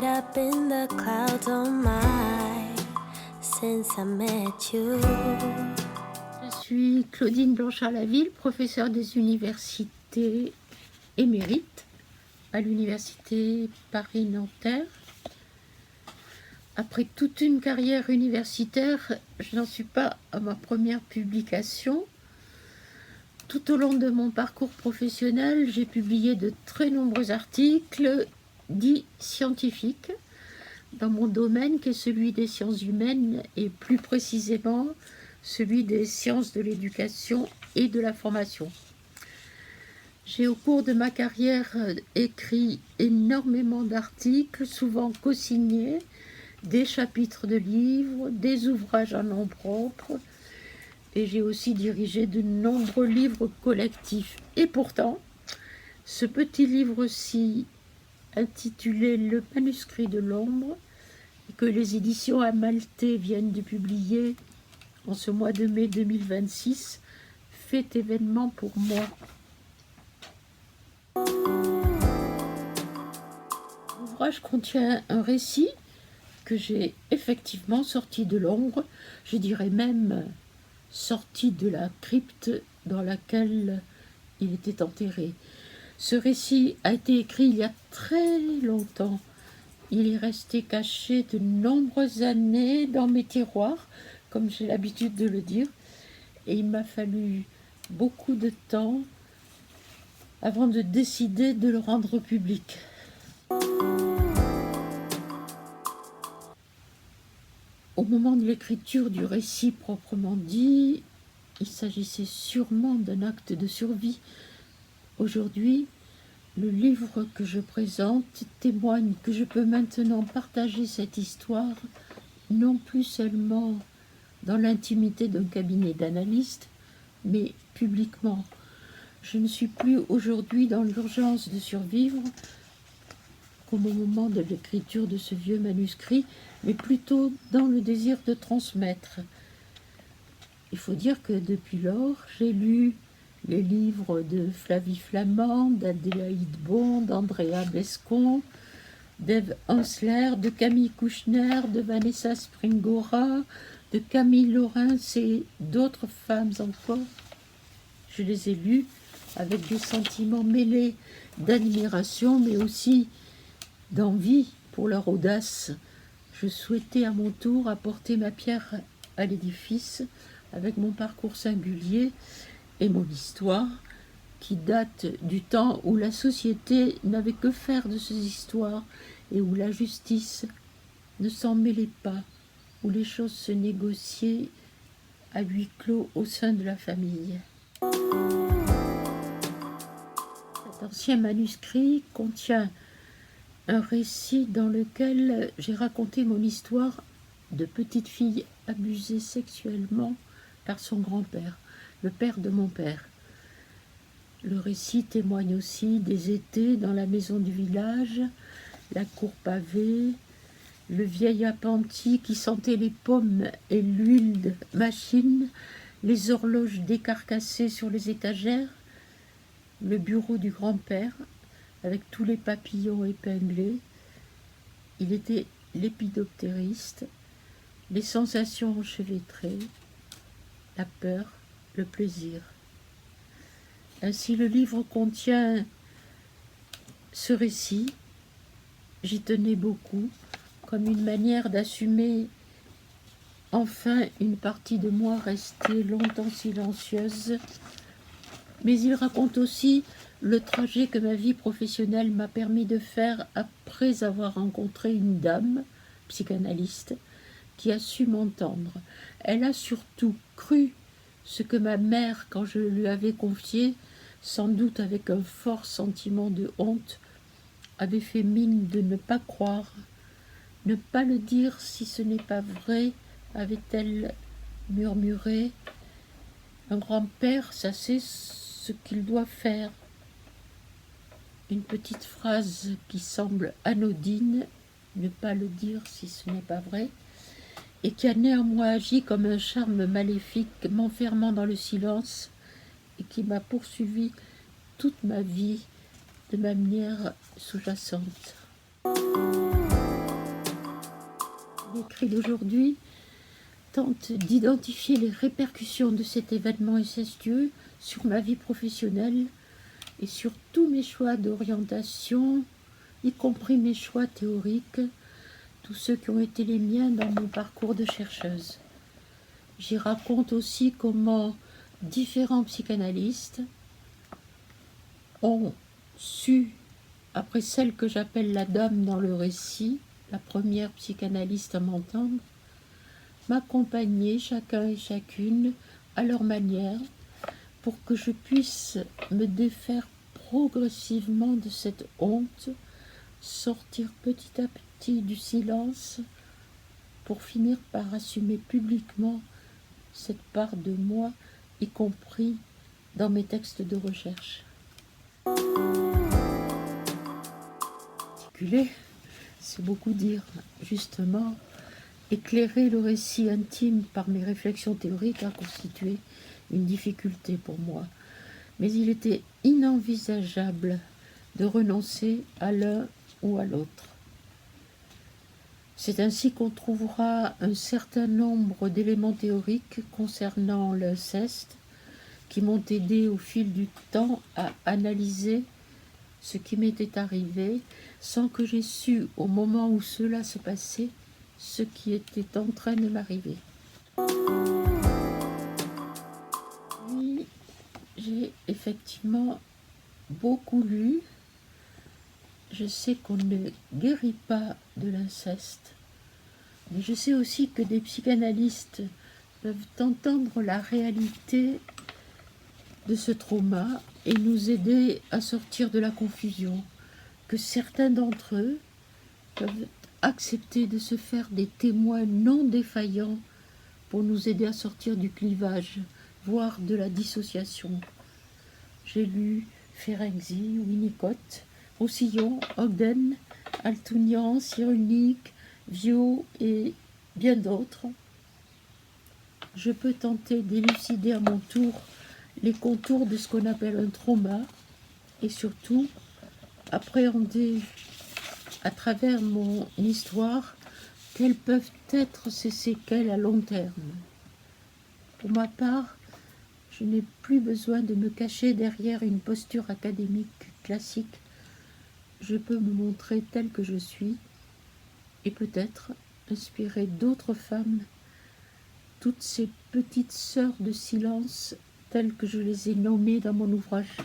Up in the clouds, oh my, since I met you. Je suis Claudine Blanchard-Laville, professeure des universités émérite à l'université Paris-Nanterre. Après toute une carrière universitaire, je n'en suis pas à ma première publication. Tout au long de mon parcours professionnel, j'ai publié de très nombreux articles dits scientifiques dans mon domaine qui est celui des sciences humaines et plus précisément celui des sciences de l'éducation et de la formation. J'ai au cours de ma carrière écrit énormément d'articles, souvent co-signés, des chapitres de livres, des ouvrages en nom propre, et j'ai aussi dirigé de nombreux livres collectifs. Et pourtant, ce petit livre-ci, intitulé « Le manuscrit de l'ombre », que les éditions Amalthée viennent de publier en ce mois de mai 2026, fait événement pour moi. L'ouvrage contient un récit que j'ai effectivement sorti de l'ombre, je dirais même sorti de la crypte dans laquelle il était enterré. Ce récit a été écrit il y a très longtemps. Il est resté caché de nombreuses années dans mes tiroirs, comme j'ai l'habitude de le dire, et il m'a fallu beaucoup de temps avant de décider de le rendre public. Au moment de l'écriture du récit proprement dit, il s'agissait sûrement d'un acte de survie. Aujourd'hui, le livre que je présente témoigne que je peux maintenant partager cette histoire, non plus seulement dans l'intimité d'un cabinet d'analystes, mais publiquement. Je ne suis plus aujourd'hui dans l'urgence de survivre, comme au moment de l'écriture de ce vieux manuscrit, mais plutôt dans le désir de transmettre. Il faut dire que depuis lors, j'ai lu les livres de Flavie Flament, d'Adélaïde Bon, d'Andrea Bescon, d'Ève Ensler, de Camille Kouchner, de Vanessa Springora, de Camille Laurens et d'autres femmes encore. Je les ai lus avec des sentiments mêlés d'admiration, mais aussi d'envie pour leur audace. Je souhaitais à mon tour apporter ma pierre à l'édifice avec mon parcours singulier et mon histoire qui date du temps où la société n'avait que faire de ces histoires et où la justice ne s'en mêlait pas, où les choses se négociaient à huis clos au sein de la famille. Cet ancien manuscrit contient un récit dans lequel j'ai raconté mon histoire de petite fille abusée sexuellement par son grand-père, le père de mon père. Le récit témoigne aussi des étés dans la maison du village, la cour pavée, le vieil appentis qui sentait les pommes et l'huile de machine, les horloges décarcassées sur les étagères, le bureau du grand-père avec tous les papillons épinglés. Il était lépidoptériste, les sensations enchevêtrées, la peur, le plaisir. Ainsi, le livre contient ce récit. J'y tenais beaucoup, comme une manière d'assumer enfin une partie de moi restée longtemps silencieuse. Mais il raconte aussi le trajet que ma vie professionnelle m'a permis de faire après avoir rencontré une dame, psychanalyste, qui a su m'entendre. Elle a surtout cru ce que ma mère, quand je lui avais confié, sans doute avec un fort sentiment de honte, avait fait mine de ne pas croire, ne pas le dire si ce n'est pas vrai, avait-elle murmuré. Un grand-père, ça sait ce qu'il doit faire. Une petite phrase qui semble anodine, ne pas le dire si ce n'est pas vrai, et qui a néanmoins agi comme un charme maléfique, m'enfermant dans le silence, et qui m'a poursuivi toute ma vie de manière sous-jacente. écrit d'aujourd'hui tente d'identifier les répercussions de cet événement incestueux sur ma vie professionnelle et sur tous mes choix d'orientation, y compris mes choix théoriques, tous ceux qui ont été les miens dans mon parcours de chercheuse. J'y raconte aussi comment différents psychanalystes ont su, après celle que j'appelle la dame dans le récit, la première psychanalyste à m'entendre, m'accompagner chacun et chacune à leur manière pour que je puisse me défaire progressivement de cette honte, sortir petit à petit du silence pour finir par assumer publiquement cette part de moi, y compris dans mes textes de recherche. Articuler, c'est beaucoup dire, justement. Éclairer le récit intime par mes réflexions théoriques a constitué une difficulté pour moi, mais il était inenvisageable de renoncer à l'un ou à l'autre. C'est ainsi qu'on trouvera un certain nombre d'éléments théoriques concernant l'inceste qui m'ont aidé au fil du temps à analyser ce qui m'était arrivé sans que j'aie su au moment où cela se passait ce qui était en train de m'arriver. Oui, j'ai effectivement beaucoup lu. Je sais qu'on ne guérit pas de l'inceste, mais je sais aussi que des psychanalystes peuvent entendre la réalité de ce trauma et nous aider à sortir de la confusion, que certains d'entre eux peuvent accepter de se faire des témoins non défaillants pour nous aider à sortir du clivage, voire de la dissociation. J'ai lu Ferenczi, Winnicott, Roussillon, Ogden, Altounian, Cyrulnik, Viau et bien d'autres. Je peux tenter d'élucider à mon tour les contours de ce qu'on appelle un trauma et surtout appréhender à travers mon histoire quelles peuvent être ces séquelles à long terme. Pour ma part, je n'ai plus besoin de me cacher derrière une posture académique classique. Je peux me montrer telle que je suis et peut-être inspirer d'autres femmes, toutes ces petites sœurs de silence telles que je les ai nommées dans mon ouvrage.